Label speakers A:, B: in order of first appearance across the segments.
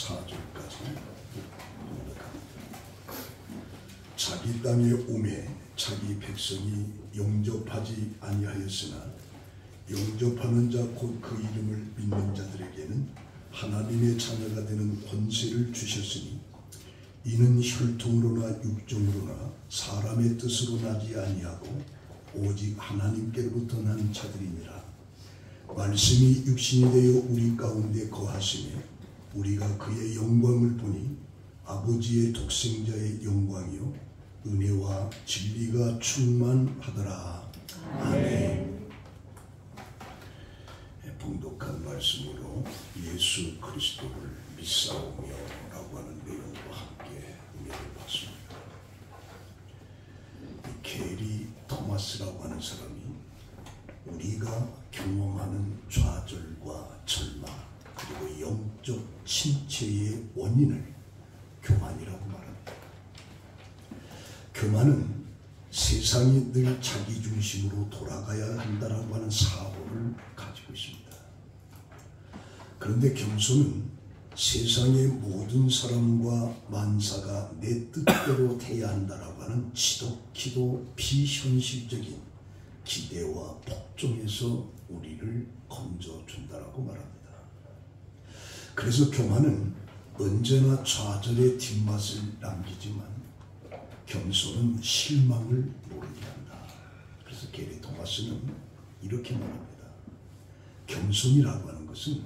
A: 4절까지 자기 땅에 오매 자기 백성이 영접하지 아니하였으나 영접하는 자 곧 그 이름을 믿는 자들에게는 하나님의 자녀가 되는 권세를 주셨으니 이는 혈통으로나 육정으로나 사람의 뜻으로 나지 아니하고 오직 하나님께로부터 난 자들이니라. 말씀이 육신이 되어 우리 가운데 거하시며 우리가 그의 영광을 보니 아버지의 독생자의 영광이요 은혜와 진리가 충만하더라. 아멘. 봉독한 말씀으로 예수 그리스도를 믿사오며 라고 하는 내용과 함께 은혜를 받습니다. 게리 토마스라고 하는 사람이 우리가 경험하는 좌절과 절망 그리고 영적 침체의 원인을 교만이라고 말합니다. 교만은 세상이 늘 자기 중심으로 돌아가야 한다라고 하는 사고를 가지고 있습니다. 그런데 겸손은 세상의 모든 사람과 만사가 내 뜻대로 돼야 한다라고 하는 지독히도 비현실적인 기대와 복종에서 우리를 건져준다라고 말합니다. 그래서 교만은 언제나 좌절의 뒷맛을 남기지만 겸손은 실망을 모르게 한다. 그래서 게리 토마스는 이렇게 말합니다. 겸손이라고 하는 것은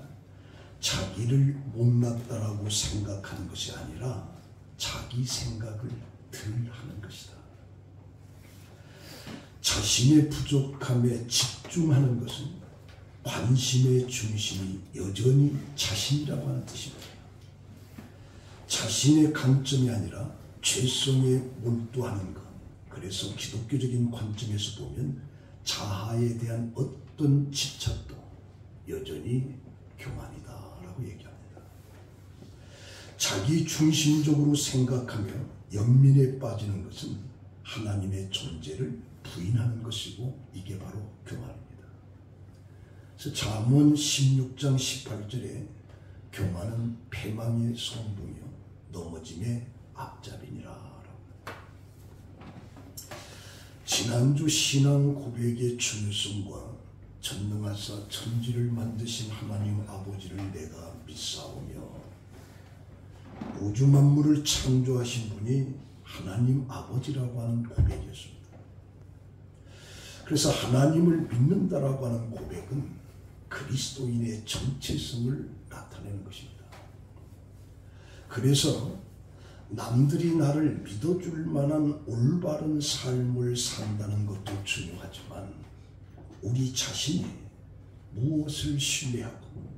A: 자기를 못났다라고 생각하는 것이 아니라 자기 생각을 덜 하는 것이다. 자신의 부족함에 집중하는 것은 관심의 중심이 여전히 자신이라고 하는 뜻입니다. 자신의 강점이 아니라 죄성에 몰두하는 것. 그래서 기독교적인 관점에서 보면 자아에 대한 어떤 집착도 여전히 교만이다라고 얘기합니다. 자기 중심적으로 생각하며 연민에 빠지는 것은 하나님의 존재를 부인하는 것이고 이게 바로 교만입니다. 그래서 잠언 16장 18절에 교만은 패망의 성분이요 넘어짐의 앞잡이니라. 지난주 신앙 고백의 중요성과 전능하사 천지를 만드신 하나님 아버지를 내가 믿사오며 우주 만물을 창조하신 분이 하나님 아버지라고 하는 고백이었습니다. 그래서 하나님을 믿는다라고 하는 고백은 그리스도인의 정체성을 나타내는 것입니다. 그래서 남들이 나를 믿어줄 만한 올바른 삶을 산다는 것도 중요하지만 우리 자신이 무엇을 신뢰하고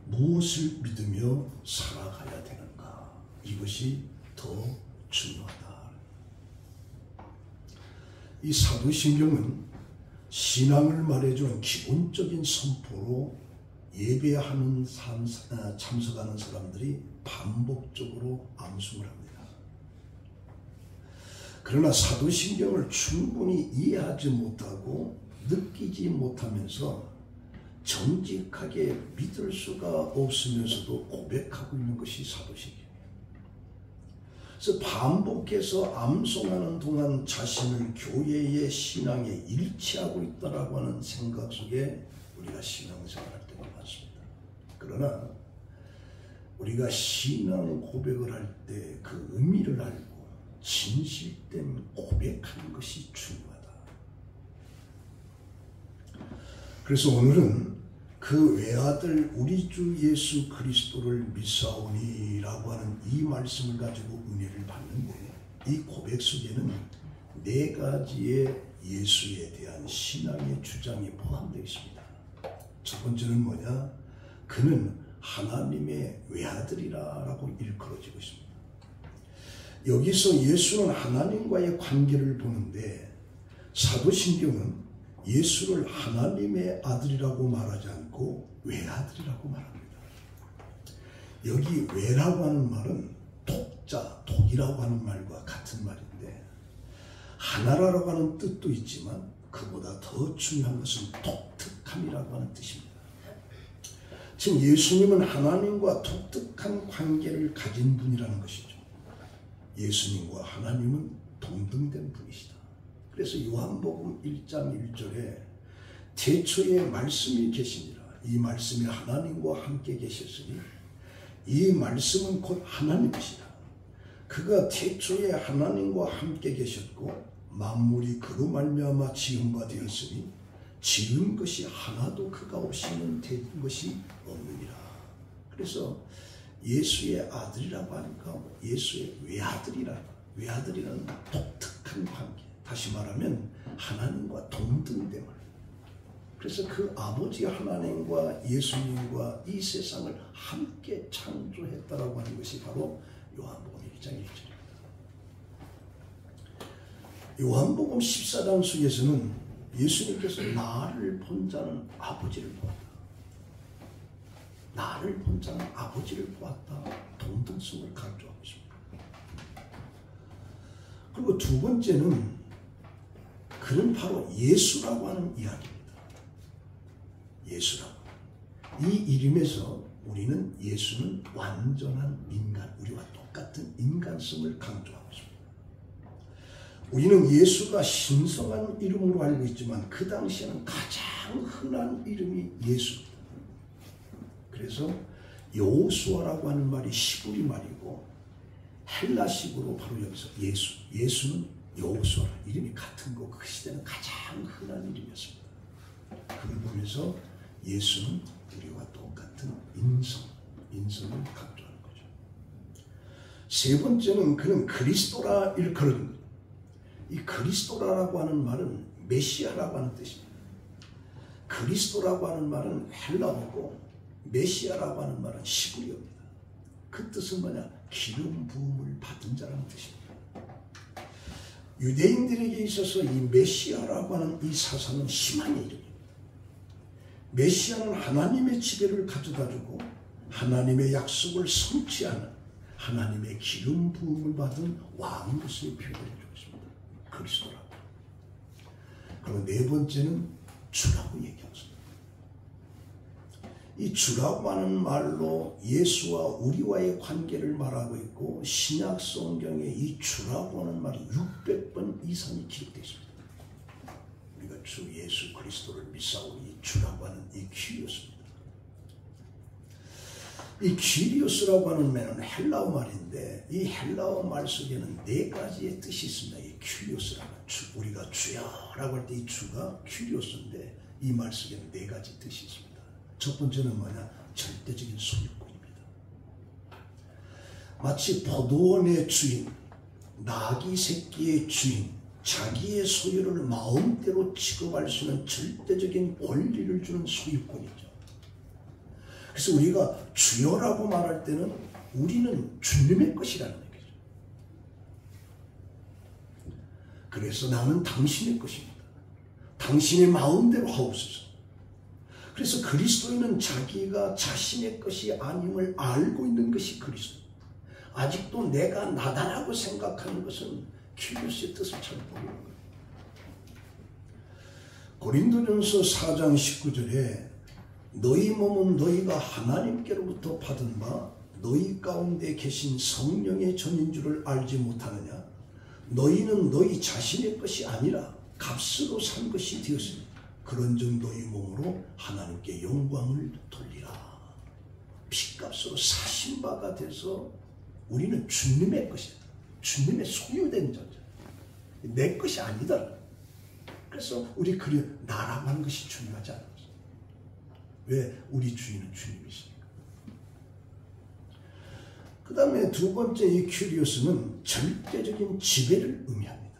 A: 무엇을 믿으며 살아가야 되는가 이것이 더 중요하다. 이 사도신경은 신앙을 말해주는 기본적인 선포로 예배하는 참석하는 사람들이 반복적으로 암송을 합니다. 그러나 사도신경을 충분히 이해하지 못하고 느끼지 못하면서 정직하게 믿을 수가 없으면서도 고백하고 있는 것이 사도신경이에요. 그래서 반복해서 암송하는 동안 자신을 교회의 신앙에 일치하고 있다라고 하는 생각 속에 우리가 신앙생활할 때가 많습니다. 그러나 우리가 신앙 고백을 할 때 그 의미를 알고 진실된 고백하는 것이 중요하다. 그래서 오늘은 그 외아들 우리 주 예수 그리스도를 믿사오니라고 하는 이 말씀을 가지고 은혜를 받는데 이 고백 속에는 4가지의 예수에 대한 신앙의 주장이 포함되어 있습니다. 첫 번째는 뭐냐? 그는 하나님의 외아들이라고 일컬어지고 있습니다. 여기서 예수는 하나님과의 관계를 보는데 사도신경은 예수를 하나님의 아들이라고 말하지 않고 외아들이라고 말합니다. 여기 외라고 하는 말은 독자, 독이라고 하는 말과 같은 말인데 하나라고 하는 뜻도 있지만 그보다 더 중요한 것은 독특함이라고 하는 뜻입니다. 지금 예수님은 하나님과 독특한 관계를 가진 분이라는 것이죠. 예수님과 하나님은 동등된 분이시다. 그래서 요한복음 1장 1절에 태초에 말씀이 계시니라. 이 말씀이 하나님과 함께 계셨으니 이 말씀은 곧 하나님이시라. 그가 태초에 하나님과 함께 계셨고 만물이 그로 말미암아 지은 바 되었으니 지은 것이 하나도 그가 없이는 된 것이 없느니라. 그래서 예수의 아들이라고 하니까 예수의 외아들이라는 독특한 관계, 다시 말하면 하나님과 동등됨을, 그래서 그 아버지 하나님과 예수님과 이 세상을 함께 창조했다라고 하는 것이 바로 요한복음 1장 1절입니다. 요한복음 14장 속에서는 예수님께서 나를 본 자는 아버지를 보았다. 나를 본 자는 아버지를 보았다. 동등성을 강조하고 있습니다. 그리고 두 번째는 그는 바로 예수라고 하는 이야기입니다. 예수라고. 이 이름에서 우리는 예수는 완전한 인간, 우리와 똑같은 인간성을 강조하고 있습니다. 우리는 예수가 신성한 이름으로 알고 있지만 그 당시에는 가장 흔한 이름이 예수입니다. 그래서 여호수아라고 하는 말이 히브리 말이고 헬라식으로 바로 여기서 예수는 여호수아 이름이 같은 거, 그 시대는 가장 흔한 이름이었습니다. 그걸 보면서 예수는 우리와 똑같은 인성을 강조하는 거죠. 세 번째는 그는 그리스도라 일컬은, 이 그리스도라고 하는 말은 메시아라고 하는 뜻입니다. 그리스도라고 하는 말은 헬라어고 메시아라고 하는 말은 히브리어입니다. 그 뜻은 뭐냐? 기름 부음을 받은 자라는 뜻입니다. 유대인들에게 있어서 이 메시아라고 하는 이 사상은 희망의 이름입니다. 메시아는 하나님의 지배를 가져다주고 하나님의 약속을 성취하는 하나님의 기름 부음을 받은 왕으로서의 표현을 해주고 있습니다. 그리스도라고. 그리고 네 번째는 주라고 얘기합니다. 이 주라고 하는 말로 예수와 우리와의 관계를 말하고 있고 신약 성경에 이 주라고 하는 말이 600번 이상이 기록되어 있습니다. 우리가 주 예수 그리스도를 믿사오니 이 주라고 하는 이 퀴리오스입니다. 이 퀴리오스라고 하는 말은 헬라어 말인데 이 헬라어 말 속에는 네 가지의 뜻이 있습니다. 이 퀴리오스라는 주, 우리가 주야라고 할 때 이 주가 퀴리오스인데 이 말 속에는 네 가지 뜻이 있습니다. 첫 번째는 뭐냐? 절대적인 소유권입니다. 마치 포도원의 주인, 나귀 새끼의 주인, 자기의 소유를 마음대로 취급할 수 있는 절대적인 권리를 주는 소유권이죠. 그래서 우리가 주여라고 말할 때는 우리는 주님의 것이라는 얘기죠. 그래서 나는 당신의 것입니다. 당신의 마음대로 하옵소서. 그래서 그리스도인은 자기가 자신의 것이 아님을 알고 있는 것이 그리스도. 아직도 내가 나다라고 생각하는 것은 퀴리오스의 뜻을 잘 모르는 거예요. 고린도전서 4장 19절에 너희 몸은 너희가 하나님께로부터 받은 바 너희 가운데 계신 성령의 전인 줄을 알지 못하느냐? 너희는 너희 자신의 것이 아니라 값으로 산 것이 되었으니 그런즉 너희 몸으로 하나님께 영광을 돌리라. 피값으로 사신 바가 돼서 우리는 주님의 것이다. 주님의 소유된 자죠. 내 것이 아니다. 그래서 우리 나라고 하는 것이 중요하지 않아요. 왜? 우리 주인은 주님이시니까. 그 다음에 두 번째 이 퀴리오스는 절대적인 지배를 의미합니다.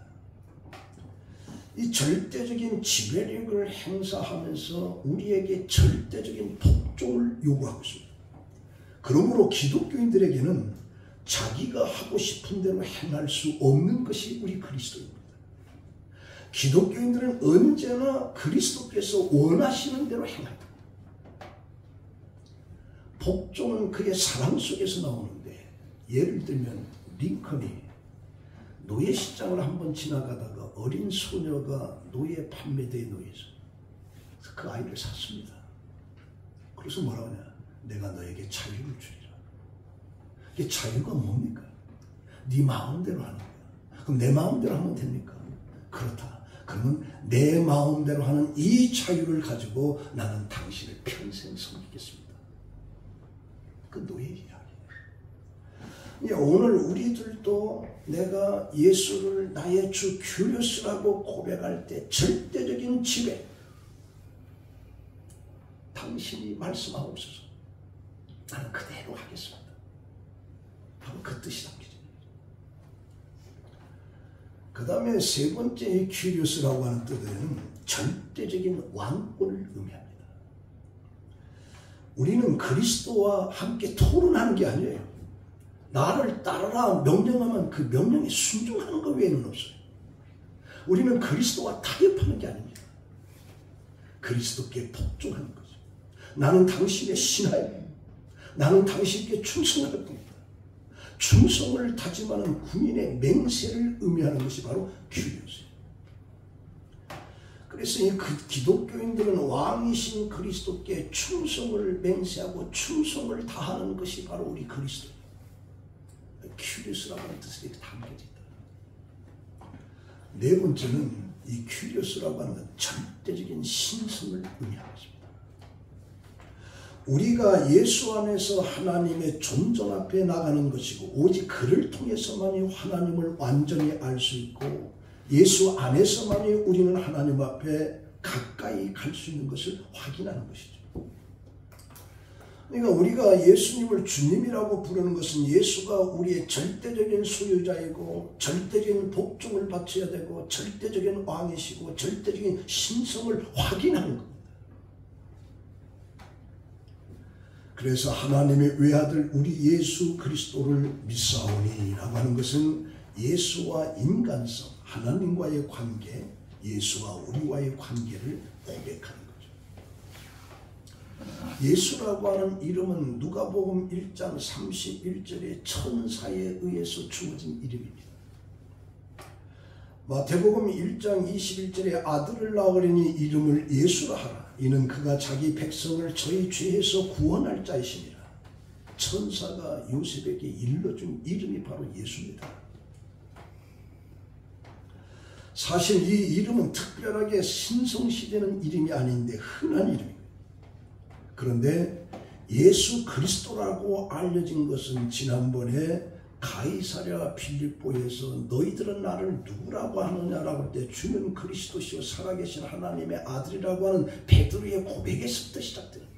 A: 이 절대적인 지배력을 행사하면서 우리에게 절대적인 복종을 요구하고 있습니다. 그러므로 기독교인들에게는 자기가 하고 싶은 대로 행할 수 없는 것이 우리 그리스도입니다. 기독교인들은 언제나 그리스도께서 원하시는 대로 행합니다. 복종은 그의 사랑 속에서 나오는데, 예를 들면 링컨이 노예 시장을 한번 지나가다가 어린 소녀가 노예 판매대에 놓여서 그 아이를 샀습니다. 그래서 뭐라고 하냐? 내가 너에게 자유를 주리라. 이게 자유가 뭡니까? 네 마음대로 하는 거야. 그럼 내 마음대로 하면 됩니까? 그렇다. 그러면 내 마음대로 하는 이 자유를 가지고 나는 당신을 평생 섬기겠습니다. 그 노예 이야기예요. 오늘 우리들도 내가 예수를 나의 주 큐리오스라고 고백할 때 절대적인 지배, 당신이 말씀하옵소서. 나는 그대로 하겠습니다. 바로 그 뜻이 담겨져 있는 거죠. 그 다음에 세 번째 큐리오스라고 하는 뜻은 절대적인 왕권을 의미합니다. 우리는 그리스도와 함께 토론하는 게 아니에요. 나를 따르라 명령하면 그 명령에 순종하는 것 외에는 없어요. 우리는 그리스도와 타협하는 게 아닙니다. 그리스도께 복종하는 거죠. 나는 당신의 신하예요. 나는 당신께 충성할 겁니다. 충성을 다짐하는 군인의 맹세를 의미하는 것이 바로 큐리오스예요. 그래서 이 기독교인들은 왕이신 그리스도께 충성을 맹세하고 충성을 다하는 것이 바로 우리 그리스도예요. 큐리오스라고 하는 뜻이 이렇게 담겨져 있다. 네 번째는 이 큐리오스라고 하는 건 절대적인 신성을 의미하는 것입니다. 우리가 예수 안에서 하나님의 존전 앞에 나가는 것이고 오직 그를 통해서만이 하나님을 완전히 알 수 있고 예수 안에서만이 우리는 하나님 앞에 가까이 갈 수 있는 것을 확인하는 것이죠. 그러니까 우리가 예수님을 주님이라고 부르는 것은 예수가 우리의 절대적인 소유자이고 절대적인 복종을 바쳐야 되고 절대적인 왕이시고 절대적인 신성을 확인하는 겁니다. 그래서 하나님의 외아들 우리 예수 그리스도를 믿사오니 라고 하는 것은 예수와 인간성, 하나님과의 관계, 예수와 우리와의 관계를 고백하는 거죠. 예수라고 하는 이름은 누가복음 1장 31절에 천사에 의해서 주어진 이름입니다. 마태복음 1장 21절에 아들을 낳으리니 이름을 예수라 하라. 이는 그가 자기 백성을 저희 죄에서 구원할 자이시니라. 천사가 요셉에게 일러준 이름이 바로 예수입니다. 사실 이 이름은 특별하게 신성시되는 이름이 아닌데 흔한 이름입니다. 그런데 예수 그리스도라고 알려진 것은 지난번에 가이사랴 빌립보에서 너희들은 나를 누구라고 하느냐라고 할 때 주는 그리스도시요 살아계신 하나님의 아들이라고 하는 베드로의 고백에서부터 시작됩니다.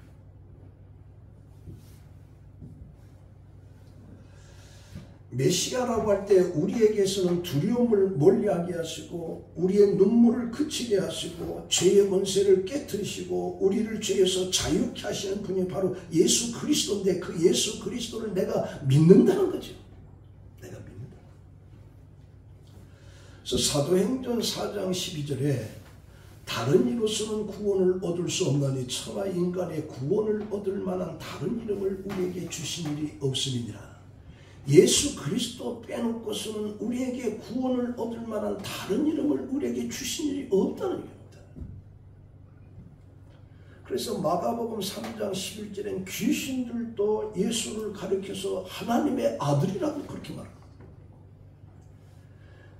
A: 메시아라고 할 때 우리에게서는 두려움을 멀리하게 하시고 우리의 눈물을 그치게 하시고 죄의 권세를 깨뜨리시고 우리를 죄에서 자유케 하시는 분이 바로 예수 그리스도인데 그 예수 그리스도를 내가 믿는다는 거죠. 내가 믿는다. 그래서 사도행전 4장 12절에 다른 이로서는 구원을 얻을 수 없나니 천하 인간의 구원을 얻을 만한 다른 이름을 우리에게 주신 일이 없음이니라. 예수 그리스도 빼놓고서는 우리에게 구원을 얻을 만한 다른 이름을 우리에게 주신 일이 없다는 얘기입니다. 그래서 마가복음 3장 11절엔 귀신들도 예수를 가리켜서 하나님의 아들이라고 그렇게 말합니다.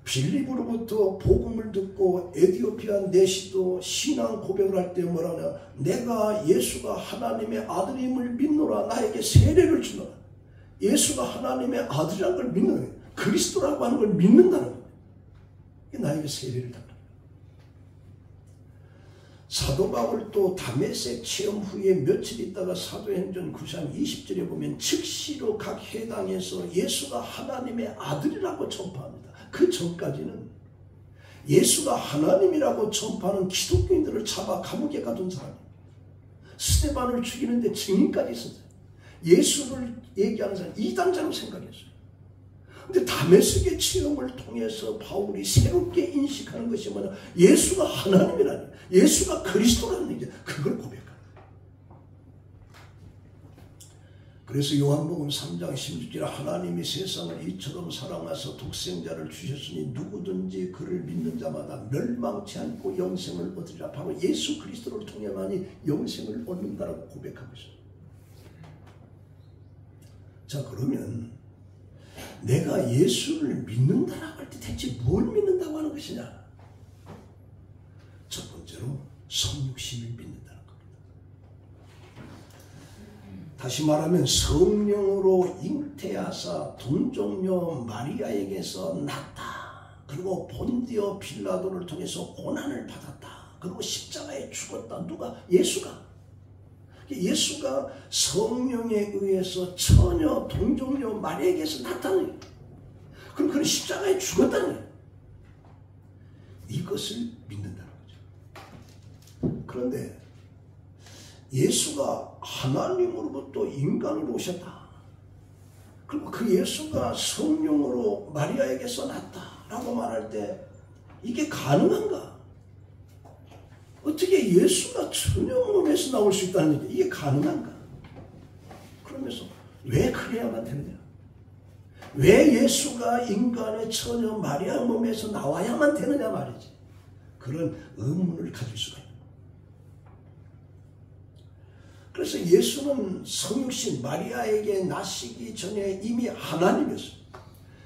A: 빌립으로부터 복음을 듣고 에티오피아 내시도 신앙 고백을 할 때 뭐라냐, 내가 예수가 하나님의 아들임을 믿노라, 나에게 세례를 주노라. 예수가 하나님의 아들이라는 걸 믿는 거예요. 그리스도라고 하는 걸 믿는다는 거예요. 나에게 세례를 당합니다. 사도 바울도 다메섹 체험 후에 며칠 있다가 사도행전 9장 20절에 보면 즉시로 각 회당에서 예수가 하나님의 아들이라고 전파합니다. 그 전까지는 예수가 하나님이라고 전파하는 기독교인들을 잡아 감옥에 가둔 사람입니다. 스데반을 죽이는데 증인까지 있었어요. 예수를 얘기하는 사람 이단자로 생각했어요. 근데 다메섹의 체험을 통해서 바울이 새롭게 인식하는 것이 뭐냐, 예수가 하나님이라니, 예수가 그리스도라는 얘기, 그걸 고백합니다. 그래서 요한복음 3장 16절에 하나님이 세상을 이처럼 사랑하사 독생자를 주셨으니 누구든지 그를 믿는 자마다 멸망치 않고 영생을 얻으리라. 바로 예수 그리스도를 통해만이 영생을 얻는다라고 고백하고 있어요. 자, 그러면 내가 예수를 믿는다라고 할 때 대체 뭘 믿는다고 하는 것이냐? 첫 번째로 성육신을 믿는다는 겁니다. 다시 말하면 성령으로 잉태하사 동정녀 마리아에게서 났다. 그리고 본디오 빌라도를 통해서 고난을 받았다. 그리고 십자가에 죽었다. 누가? 예수가. 예수가 성령에 의해서 처녀 동정녀 마리아에게서 났다는 거예요. 그럼 그는 십자가에 죽었다는 거예요. 이것을 믿는다는 거죠. 그런데 예수가 하나님으로부터 인간으로 오셨다. 그리고 그 예수가 성령으로 마리아에게서 났다라고 말할 때 이게 가능한가? 어떻게 예수가 처녀 몸에서 나올 수 있다는 얘기, 이게 가능한가? 그러면서 왜 그래야만 되느냐? 왜 예수가 인간의 처녀 마리아 몸에서 나와야만 되느냐 말이지. 그런 의문을 가질 수가 있는 거예요. 그래서 예수는 성육신 마리아에게 나시기 전에 이미 하나님이었어요.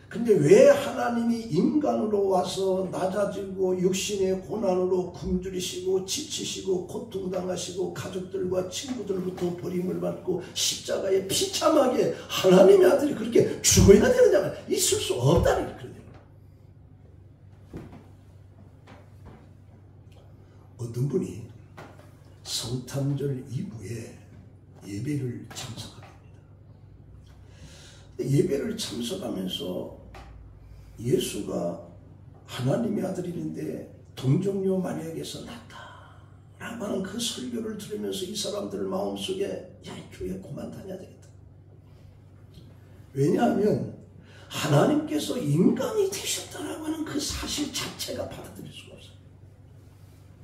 A: 근데 왜 하나님이 인간으로 와서 낮아지고 육신의 고난으로 굶주리시고 지치시고 고통당하시고 가족들과 친구들부터 버림을 받고 십자가에 비참하게 하나님의 아들이 그렇게 죽어야 되느냐? 있을 수 없다는 거예요. 어떤 분이 성탄절 이후에 예배를 참석합니다. 예배를 참석하면서 예수가 하나님의 아들인데 동정녀 마리아에게서 났다 라고 하는 그 설교를 들으면서 이 사람들 마음속에 야, 이 교회 그만 다녀야 되겠다. 왜냐하면 하나님께서 인간이 되셨다라고 하는 그 사실 자체가 받아들일 수가 없어요.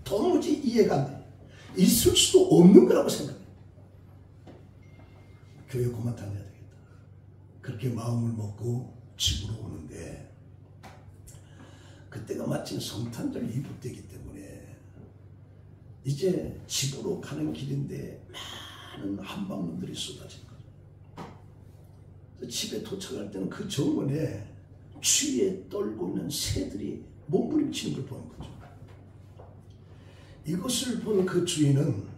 A: 도무지 이해가 안 돼요. 있을 수도 없는 거라고 생각해요. 교회 그만 다녀야 되겠다. 그렇게 마음을 먹고 집으로 오는데 그때가 마침 성탄절 이브 때이기 때문에 이제 집으로 가는 길인데 많은 한방놈들이 쏟아진 거죠. 집에 도착할 때는 그 정원에 추위에 떨고 있는 새들이 몸부림치는 걸 보는 거죠. 이것을 본 그 주인은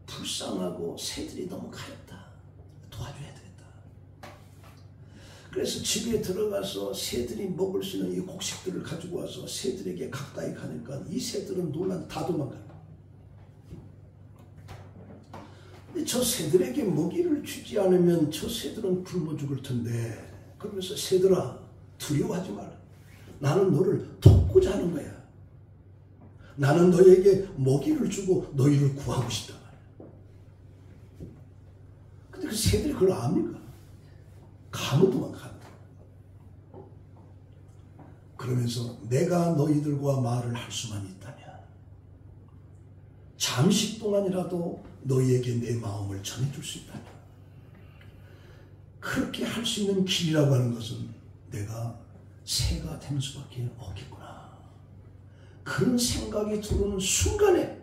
A: 불쌍하고 새들이 너무 가렵다. 도와줘야 되겠다. 그래서 집에 들어가서 새들이 먹을 수 있는 이 곡식들을 가지고 와서 새들에게 가까이 가니까 이 새들은 다 도망가요. 근데 저 새들에게 먹이를 주지 않으면 저 새들은 굶어 죽을 텐데, 그러면서 새들아 두려워하지 마라. 나는 너를 돕고자 하는 거야. 나는 너에게 먹이를 주고 너희를 구하고 싶다. 근데 그 새들이 그걸 압니까? 가무도만 간다. 그러면서 내가 너희들과 말을 할 수만 있다면 잠시 동안이라도 너희에게 내 마음을 전해줄 수 있다면, 그렇게 할 수 있는 길이라고 하는 것은 내가 새가 되는 수밖에 없겠구나. 그런 생각이 들어오는 순간에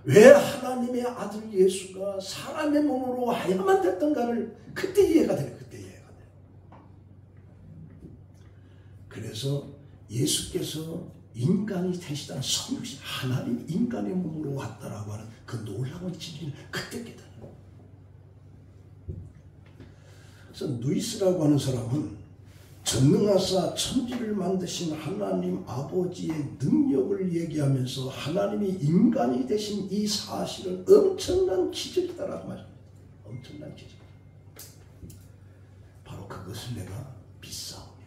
A: 왜 하나님의 아들 예수가 사람의 몸으로 와야만 됐던가를 그때 이해가 돼요. 그때 이해가 돼요. 그래서 예수께서 인간이 되시다는 성육신, 하나님 인간의 몸으로 왔다라고 하는 그 놀라운 진리를 그때 깨달아요. 그래서 누이스라고 하는 사람은 전능하사 천지를 만드신 하나님 아버지의 능력을 얘기하면서 하나님이 인간이 되신 이 사실은 엄청난 기적이다라고 말합니다. 엄청난 기적. 바로 그것을 내가 비싸우며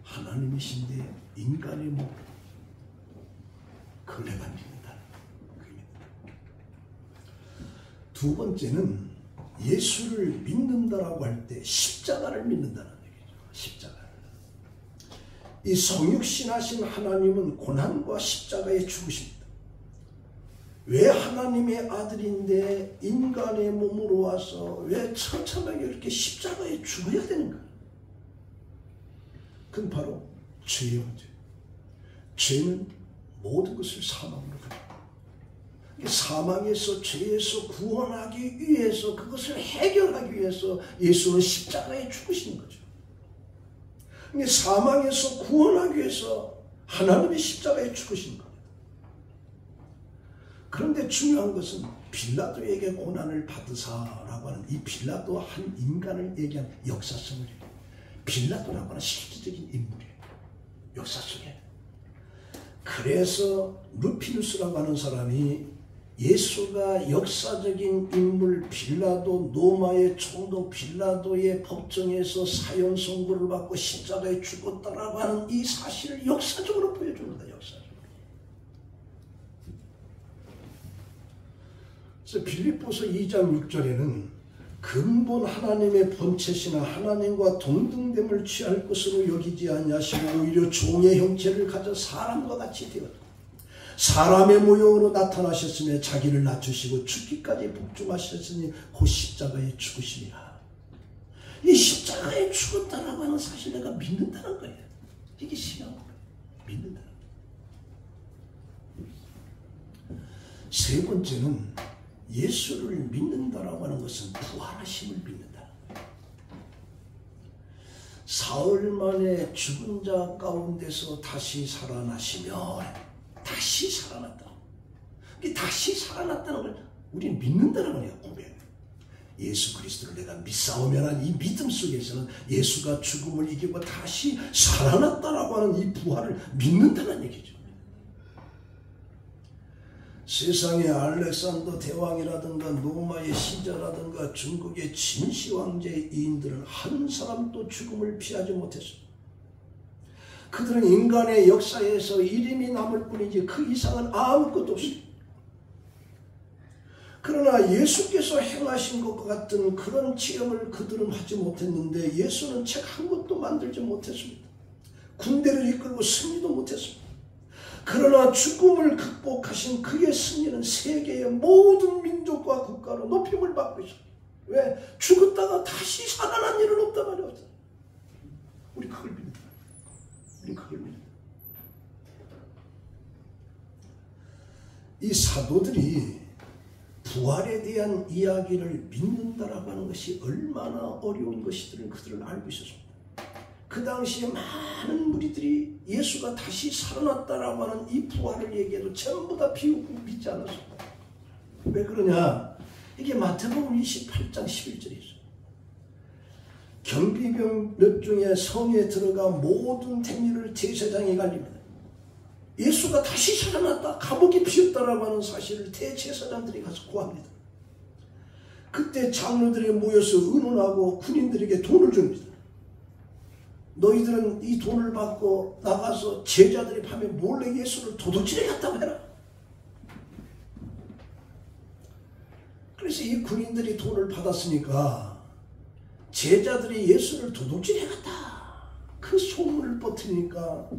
A: 하나님이신데 인간의 몸, 그걸 내가 믿는다. 두 번째는 예수를 믿는다라고 할 때 십자가를 믿는다는 얘기죠. 십자가. 이 성육신하신 하나님은 고난과 십자가에 죽으십니다. 왜 하나님의 아들인데 인간의 몸으로 와서 왜 처참하게 이렇게 십자가에 죽어야 되는가? 그건 바로 죄의 문제. 죄는 모든 것을 사망으로 가져옵니다. 사망에서 죄에서 구원하기 위해서 그것을 해결하기 위해서 예수는 십자가에 죽으신 거죠. 사망에서 구원하기 위해서 하나님이 십자가에 죽으신 겁니다. 그런데 중요한 것은 빌라도에게 고난을 받으사라고 하는 이 빌라도 한 인간을 얘기한 역사성을 얘기해요. 빌라도라고 하는 실질적인 인물이에요. 역사 속에. 그래서 루피누스라고 하는 사람이 예수가 역사적인 인물 빌라도 로마의 총독 빌라도의 법정에서 사형 선고를 받고 십자가에 죽었다라고 하는 이 사실을 역사적으로 보여줍니다. 역사적으로. 그래서 빌립보서 2장 6절에는 근본 하나님의 본체시나 하나님과 동등됨을 취할 것으로 여기지 아니하시고 오히려 종의 형체를 가져 사람과 같이 되었고 사람의 모형으로 나타나셨으며 자기를 낮추시고 죽기까지 복종하셨으니 곧 십자가에 죽으시니라. 이 십자가에 죽었다라고 하는 사실 내가 믿는다는 거예요. 이게 신앙인 거예요. 믿는다는 거예요. 세 번째는 예수를 믿는다라고 하는 것은 부활하심을 믿는다는 거예요. 사흘 만에 죽은 자 가운데서 다시 살아나시면 다시 살아났다. 다시 살아났다는 걸 우리는 믿는다는 거예요. 고백. 예수 그리스도를 내가 믿사오면 이 믿음 속에서는 예수가 죽음을 이기고 다시 살아났다라고 하는 이 부활을 믿는다는 얘기죠. 세상의 알렉산더 대왕이라든가 로마의 시저라든가 중국의 진시 황제의 이인들은 한 사람도 죽음을 피하지 못했습니다. 그들은 인간의 역사에서 이름이 남을 뿐이지 그 이상은 아무것도 없습니다. 그러나 예수께서 행하신 것과 같은 그런 체험을 그들은 하지 못했는데 예수는 책 한 권도 만들지 못했습니다. 군대를 이끌고 승리도 못했습니다. 그러나 죽음을 극복하신 그의 승리는 세계의 모든 민족과 국가로 높임을 받고 있습니다. 왜? 죽었다가 다시 살아난 일은 없단 말이에요. 우리 그걸 믿는다. 우리 그걸 믿는다. 이 사도들이 부활에 대한 이야기를 믿는다라고 하는 것이 얼마나 어려운 것이든 그들은 알고 있었습니다. 그 당시에 많은 무리들이 예수가 다시 살아났다라고 하는 이 부활을 얘기해도 전부 다 비웃고 믿지 않았습니다. 왜 그러냐? 이게 마태복음 28장 11절에 있어요. 경비병 몇 중에 성에 들어가 모든 택리를 제사장에 갈립니다. 예수가 다시 살아났다, 감옥이 비었다라고 하는 사실을 대제사장들이 가서 구합니다. 그때 장로들이 모여서 의논하고 군인들에게 돈을 줍니다. 너희들은 이 돈을 받고 나가서 제자들이 밤에 몰래 예수를 도둑질해 갔다고 해라. 그래서 이 군인들이 돈을 받았으니까 제자들이 예수를 도둑질해 갔다. 그 소문을 퍼뜨리니까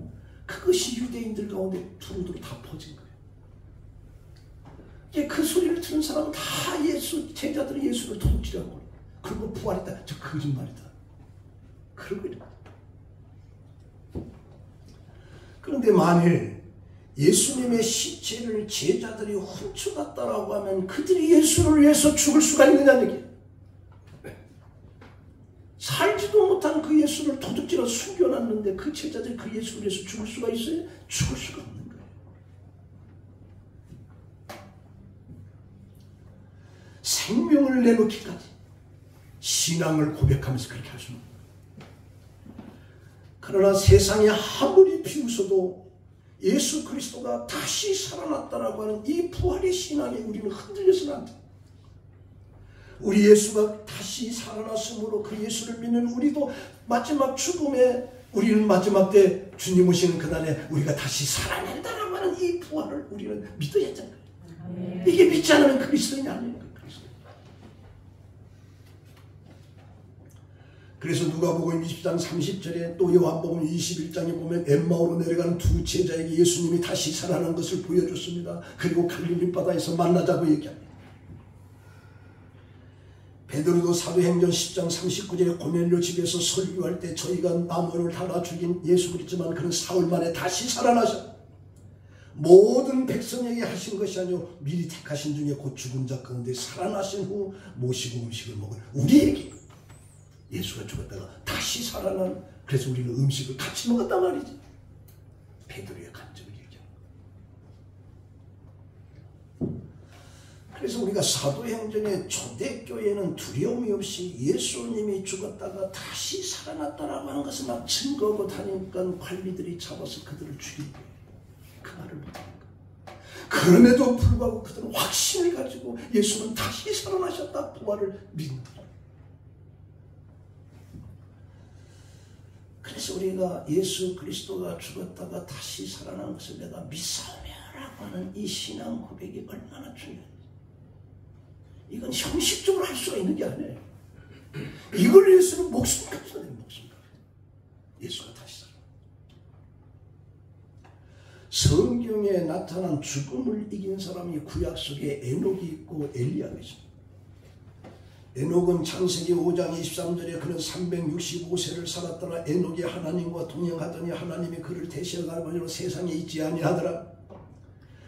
A: 그것이 유대인들 가운데 두루두루 다 퍼진 거예요. 그 소리를 들은 사람은 다 제자들이 예수를 도둑질한 거예요. 그리고 부활했다. 저 거짓말이다. 그러고 이래. 그런데 만일 예수님의 시체를 제자들이 훔쳐갔다라고 하면 그들이 예수를 위해서 죽을 수가 있느냐는 얘기예요. 살지도 못한 그 예수를 도둑질해서 숨겨놨는데 그 제자들이 그 예수를 위해서 죽을 수가 있어요? 죽을 수가 없는 거예요. 생명을 내놓기까지 신앙을 고백하면서 그렇게 할 수는 없어요. 그러나 세상에 아무리 비웃어도 예수 그리스도가 다시 살아났다라고 하는 이 부활의 신앙에 우리는 흔들려서는 안 돼요. 우리 예수가 다시 살아났으므로 그 예수를 믿는 우리도 마지막 죽음에 우리는 마지막 때 주님 오시는 그날에 우리가 다시 살아난다라고 하는 이 부활을 우리는 믿어야 하잖아요. 이게 믿지 않으면 그리스도인이 아니에요. 그래서 누가복음 20장 30절에 또 요한복음 21장에 보면 엠마오로 내려가는 두 제자에게 예수님이 다시 살아난 것을 보여줬습니다. 그리고 갈릴리 바다에서 만나자고 얘기합니다. 베드로도 사도행전 10장 39절에 고넬료 집에서 설교할 때 저희가 나무를 달아 죽인 예수 그랬지만 그는 사흘 만에 다시 살아나셨다. 모든 백성에게 하신 것이 아니오 미리 택하신 중에 곧 죽은 자 가운데 살아나신 후 모시고 음식을 먹은 우리에게 예수가 죽었다가 다시 살아난, 그래서 우리는 음식을 같이 먹었단 말이지. 베드로의 간증을 얘기하는 거야. 그래서 우리가 사도행전의 초대교회는 두려움이 없이 예수님이 죽었다가 다시 살아났다라고 하는 것을 막 증거하고 다니니까 관리들이 잡아서 그들을 죽인 거예요. 그 말을 못하니까. 그럼에도 불구하고 그들은 확신을 가지고 예수는 다시 살아나셨다, 부활을 믿는 거예요. 그래서 우리가 예수 그리스도가 죽었다가 다시 살아난 것을 내가 믿사오며라고 하는 이 신앙 고백이 얼마나 중요한지. 이건 형식적으로 할 수가 있는 게 아니에요. 이걸 위해서는 목숨까지 내는 목숨까지. 예수가 다시 살아. 성경에 나타난 죽음을 이긴 사람이 구약 속에 에녹이 있고 엘리야가 있습니다. 에녹은 창세기 5장 23절에 그는 365세를 살았더라. 에녹이 하나님과 동행하더니 하나님이 그를 대시하가지고 세상에 있지 아니하더라.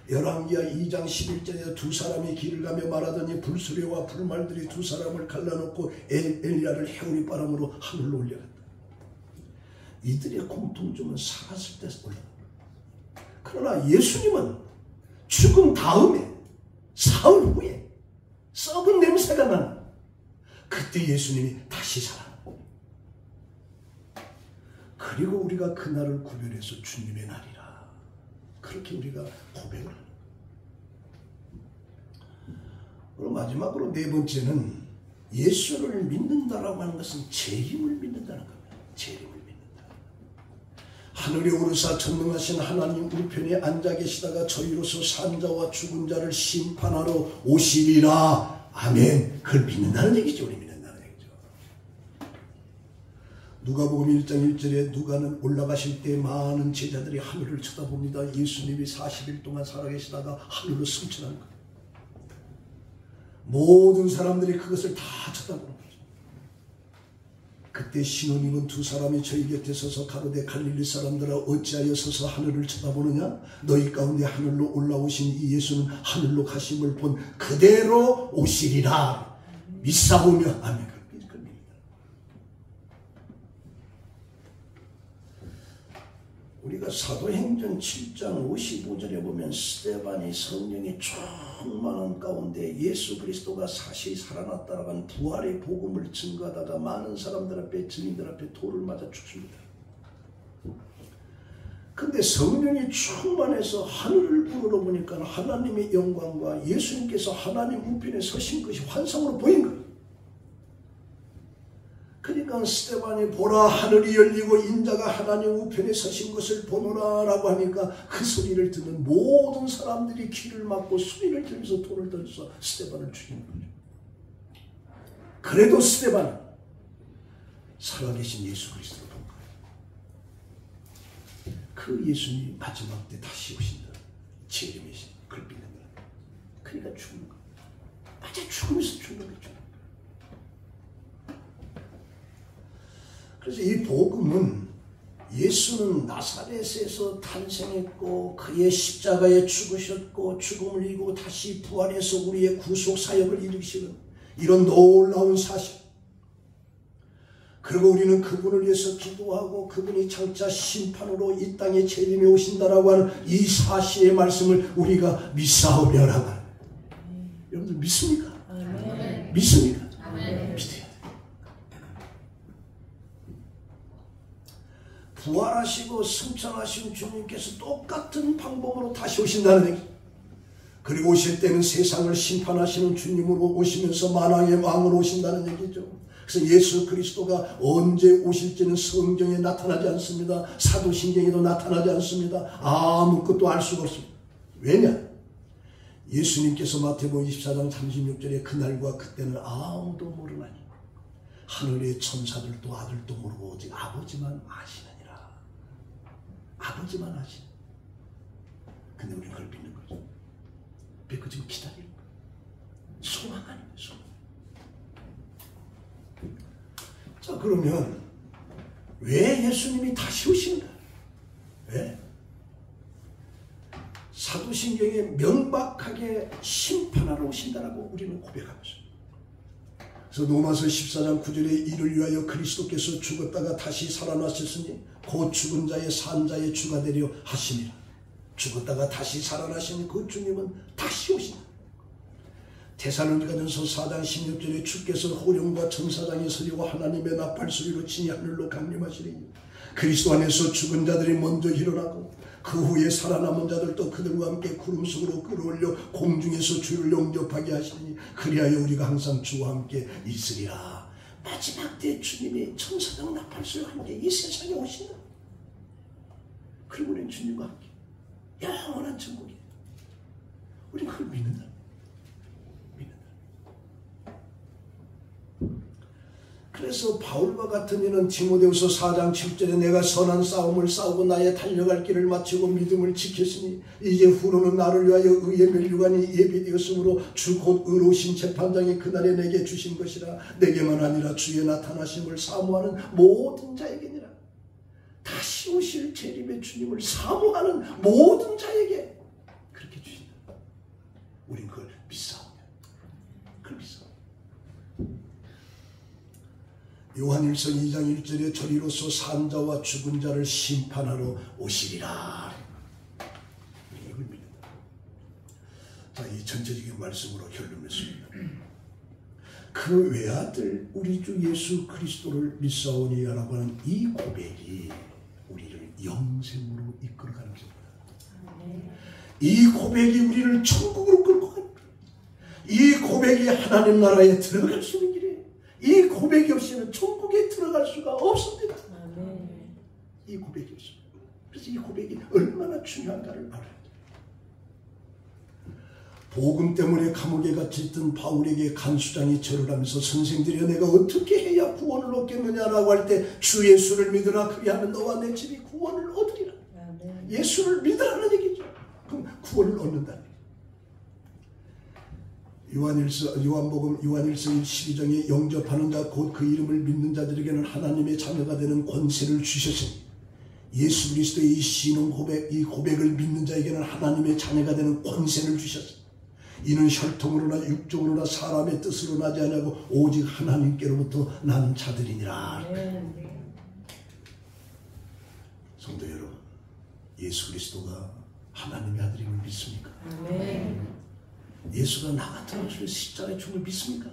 A: 열왕기하 2장 11절에 두 사람이 길을 가며 말하더니 불수레와 불말들이 두 사람을 갈라놓고 엘리야를 해오리 바람으로 하늘로 올려갔다. 이들의 공통점은 살았을 때 올라갔다. 그러나 예수님은 죽음 다음에 사흘 후에 썩은 냄새가 나는 그때 예수님이 다시 살아나고, 그리고 우리가 그날을 구별해서 주님의 날이라 그렇게 우리가 고백을 하는 거예요. 그리고 마지막으로 네 번째는 예수를 믿는다라고 하는 것은 재림을 믿는다는 겁니다. 재림을 믿는다. 하늘에 오르사 전능하신 하나님 우편에 앉아 계시다가 저희로서 산자와 죽은 자를 심판하러 오시리라. 아멘. 그걸 믿는다는 얘기죠. 우리 믿는다는 얘기죠. 누가복음 1장 1절에 누가는 올라가실 때 많은 제자들이 하늘을 쳐다봅니다. 예수님이 40일 동안 살아계시다가 하늘로 승천한 거예요. 모든 사람들이 그것을 다 쳐다보는 거죠. 그때 신우님은 두 사람이 저희 곁에 서서 가로되 갈릴리 사람들아 어찌하여 서서 하늘을 쳐다보느냐? 너희 가운데 하늘로 올라오신 이 예수는 하늘로 가심을 본 그대로 오시리라. 믿사오며 아멘. 우리가 사도행전 7장 55절에 보면 스데반이 성령이 충만한 가운데 예수 그리스도가 다시 살아났다라고 하는 부활의 복음을 증거하다가 많은 사람들 앞에, 증인들 앞에 돌을 맞아 죽습니다. 근데 성령이 충만해서 하늘을 우러러보니까 하나님의 영광과 예수님께서 하나님 우편에 서신 것이 환상으로 보인 거예요. 그러니까 스데반이 보라 하늘이 열리고 인자가 하나님 우편에 서신 것을 보노라 라고 하니까 그 소리를 듣는 모든 사람들이 귀를 막고 소리를 들면서 돌을 던져서 스데반을 죽인 거죠. 그래도 스데반은 살아계신 예수 그리스도를 본 거예요. 그 예수님이 마지막 때 다시 오신다. 재림이신 그걸 믿는 거예요. 그러니까 죽는 거예요. 맞아, 죽으면서 죽는 거죠. 그래서 이 복음은 예수는 나사렛에서 탄생했고 그의 십자가에 죽으셨고 죽음을 이기고 다시 부활해서 우리의 구속 사역을 일으키시는 이런 놀라운 사실, 그리고 우리는 그분을 위해서 기도하고 그분이 장차 심판으로 이 땅에 재림에 오신다라고 하는 이 사실의 말씀을 우리가 믿사오며라고 하는 거예요. 여러분들 믿습니까? 아멘. 믿습니까? 아멘. 믿어요. 부활하시고 승천하신 주님께서 똑같은 방법으로 다시 오신다는 얘기. 그리고 오실 때는 세상을 심판하시는 주님으로 오시면서 만왕의 왕으로 오신다는 얘기죠. 그래서 예수 그리스도가 언제 오실지는 성경에 나타나지 않습니다. 사도신경에도 나타나지 않습니다. 아무것도 알 수가 없습니다. 왜냐? 예수님께서 마태복음 24장 36절에 그날과 그때는 아무도 모르나니 하늘의 천사들도 아들도 모르고 오직 아버지만 아시느니라. 아버지만 아시는. 근데 우리는 그걸 믿는 거죠. 그 지금 기다리는 거예요. 소망 아니에요, 소망. 자, 그러면 왜 예수님이 다시 오시는가? 왜? 사도신경에 명백하게 심판하러 오신다라고 우리는 고백하면서, 그래서 로마서 14장 9절에 이를 위하여 그리스도께서 죽었다가 다시 살아나셨으니 곧 죽은 자의 산 자의 주가 되려 하심이라. 죽었다가 다시 살아나신 그 주님은 다시 오신다. 데살로니가전서 4장 16절에 주께서 호령과 천사장의 소리와 하나님의 나팔 소리로 친히 하늘로 강림하시리니 그리스도 안에서 죽은 자들이 먼저 일어나고 그 후에 살아남은 자들도 그들과 함께 구름 속으로 끌어올려 공중에서 주를 영접하게 하시니 그리하여 우리가 항상 주와 함께 있으리라. 마지막 때 주님이 천사장 나팔 소리와 함께 이 세상에 오신다. 그리고 우리는 주님과 함께 영원한 천국에, 우리는 그걸 믿는다. 그래서 바울과 같은 이는 디모데후서 4장 7절에 내가 선한 싸움을 싸우고 나의 달려갈 길을 마치고 믿음을 지켰으니 이제 후로는 나를 위하여 의의 면류관이 예비되었으므로 주 곧 의로우신 재판장이 그날에 내게 주신 것이라. 내게만 아니라 주의 나타나심을 사모하는 모든 자에게니라. 다시 오실 재림의 주님을 사모하는 모든 자에게 그렇게 주신다. 우린 그걸 믿사오며, 그걸 믿사오며. 요한일서 2장 1절에 저리로서 산 자와 죽은 자를 심판하러 오시리라. 이걸 믿는다. 자, 이 전체적인 말씀으로 결론 맺습니다. 그 외아들 우리 주 예수 그리스도를 믿사오니라고 하는 이 고백이 우리를 영생으로 이끌어가는 것입니다. 이 고백이 우리를 천국으로 끌고 가는 거예요. 이 고백이 하나님 나라에 들어갈 수 있는 길이에요. 이 고백이 없이는 천국에 들어갈 수가 없습니다. 이 고백이 없습니다. 그래서 이 고백이 얼마나 중요한가를 알아야 돼요. 복음 때문에 감옥에 갇혀있던 바울에게 간수장이 절을 하면서 선생들이여 내가 어떻게 해야 구원을 얻겠느냐라고 할 때 주 예수를 믿으라. 그리하면 너와 내 집이 구원을 얻으리라. 예수를 믿으라는 얘기죠. 그럼 구원을 얻는다는 얘기죠. 요한복음 요한일서 12장에 영접하는 자 곧 그 이름을 믿는 자들에게는 하나님의 자녀가 되는 권세를 주셨으니 예수 그리스도의 이 신앙 고백, 이 고백을 믿는 자에게는 하나님의 자녀가 되는 권세를 주셨습니다. 이는 혈통으로나 육종으로나 사람의 뜻으로 나지 아니하고 오직 하나님께로부터 난 자들이니라. 성도 여러분, 예수 그리스도가 하나님의 아들임을 믿습니까? 예수가 나 같은 것을 십자가에 죽은 걸 믿습니까?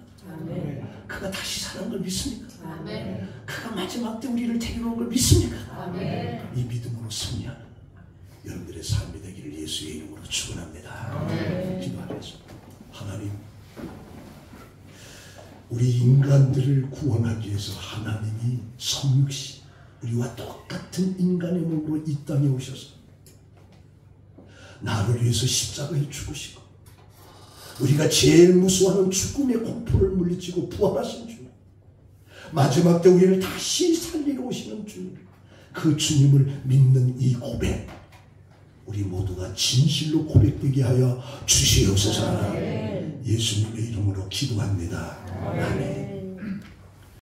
A: 그가 다시 살아난 걸 믿습니까? 그가 마지막 때 우리를 데리러 온 걸 믿습니까? 이 믿음으로 승리하는 여러분들의 삶이 되기를 예수의 이름으로 축원합니다. 기도하겠습니다. 하나님, 우리 인간들을 구원하기 위해서 하나님이 성육신, 우리와 똑같은 인간의 몸으로 이 땅에 오셔서 나를 위해서 십자가에 죽으시고 우리가 제일 무서워하는 죽음의 공포를 물리치고 부활하신 주님, 마지막 때 우리를 다시 살리러 오시는 주님, 그 주님을 믿는 이 고백, 우리 모두가 진실로 고백되게 하여 주시옵소서. 예수님의 이름으로 기도합니다. 아멘.